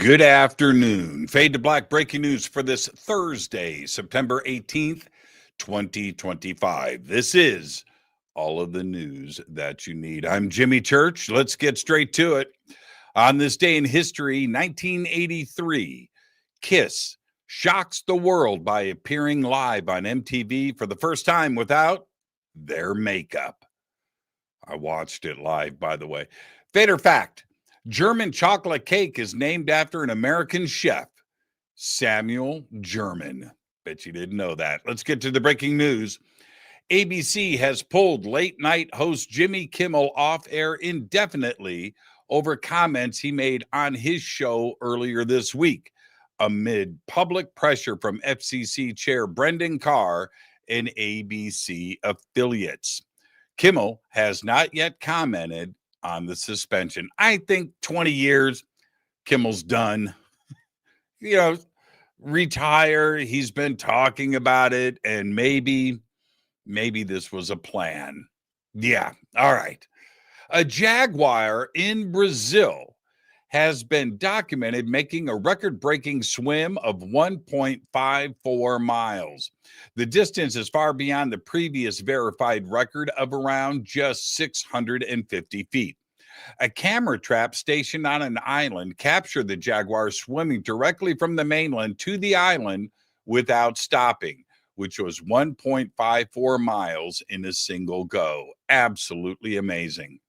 Good afternoon. Fade to Black breaking news for this Thursday, September 18th, 2025. This is all of the news that you need. I'm Jimmy Church. Let's get straight to it. On this day in history, 1983, Kiss shocks the world by appearing live on MTV for the first time without their makeup. I watched it live, by the way. Fader fact. German chocolate cake is named after an American chef, Samuel German. Bet you didn't know that. Let's get to the breaking news. ABC has pulled late night host Jimmy Kimmel off air indefinitely over comments he made on his show earlier this week, amid public pressure from FCC Chair Brendan Carr and ABC affiliates. Kimmel has not yet commented on the suspension. I think 20 years, Kimmel's done. Retire. He's been talking about it, and maybe this was a plan. Yeah, all right. A jaguar in Brazil has been documented making a record-breaking swim of 1.54 miles. The distance is far beyond the previous verified record of around just 650 feet. A camera trap stationed on an island captured the jaguar swimming directly from the mainland to the island without stopping, which was 1.54 miles in a single go. Absolutely amazing.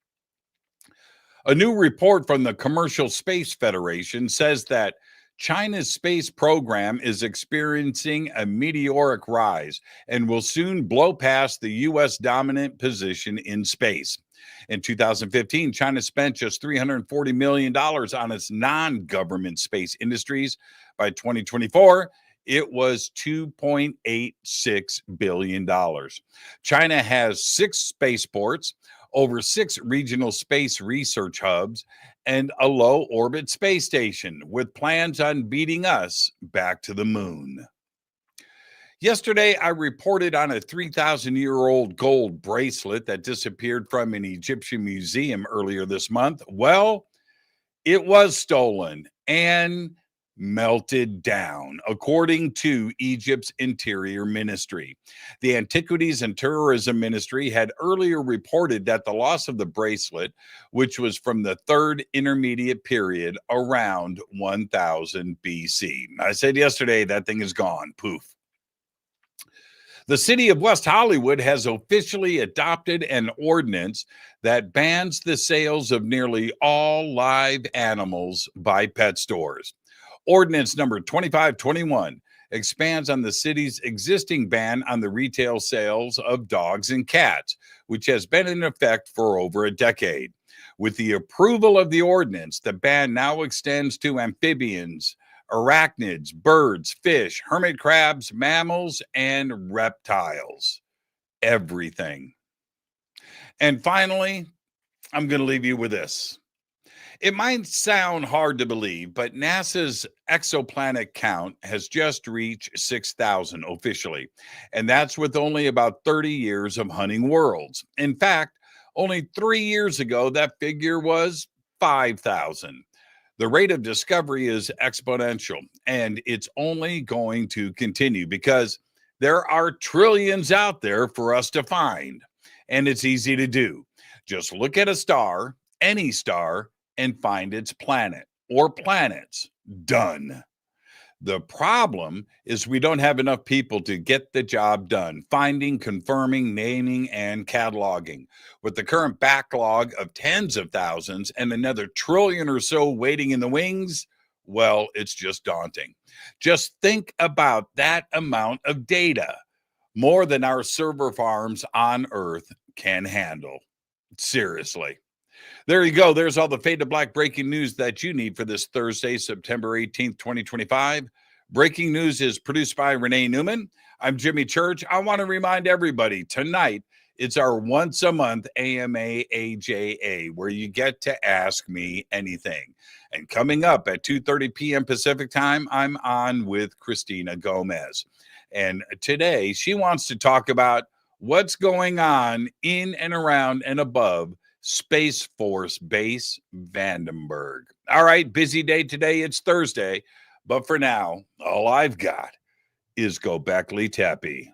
A new report from the Commercial Space Federation says that China's space program is experiencing a meteoric rise and will soon blow past the U.S. dominant position in space. In 2015, China spent just $340 million on its non-government space industries. By 2024, it was $2.86 billion. China has 6 spaceports, over 6 regional space research hubs, and a low orbit space station with plans on beating us back to the moon. Yesterday, I reported on a 3,000-year-old gold bracelet that disappeared from an Egyptian museum earlier this month. Well, it was stolen and melted down, according to Egypt's Interior Ministry. The Antiquities and Tourism Ministry had earlier reported that the loss of the bracelet, which was from the Third Intermediate Period around 1000 BC. I said yesterday that thing is gone. Poof. The city of West Hollywood has officially adopted an ordinance that bans the sales of nearly all live animals by pet stores. Ordinance number 2521 expands on the city's existing ban on the retail sales of dogs and cats, which has been in effect for over a decade. With the approval of the ordinance, the ban now extends to amphibians, arachnids, birds, fish, hermit crabs, mammals, and reptiles. Everything. And finally, I'm going to leave you with this. It might sound hard to believe, but NASA's exoplanet count has just reached 6,000 officially, and that's with only about 30 years of hunting worlds. In fact, only 3 years ago, that figure was 5,000. The rate of discovery is exponential, and it's only going to continue because there are trillions out there for us to find, and it's easy to do. Just look at a star, any star, and find its planet or planets. Done. The problem is we don't have enough people to get the job done, finding, confirming, naming, and cataloging. With the current backlog of tens of thousands and another trillion or so waiting in the wings, well, it's just daunting. Just think about that amount of data, more than our server farms on Earth can handle. Seriously. There you go. There's all the Fade to Black breaking news that you need for this Thursday, September 18th, 2025. Breaking news is produced by Renee Neumann. I'm Jimmy Church. I want to remind everybody tonight, it's our once a month AMA AJA, where you get to ask me anything. And coming up at 2:30 p.m. Pacific time, I'm on with Christina Gomez. And today she wants to talk about what's going on in and around and above Space Force Base Vandenberg. All right, busy day today. It's Thursday. But for now, all I've got is Gobekli Tepe.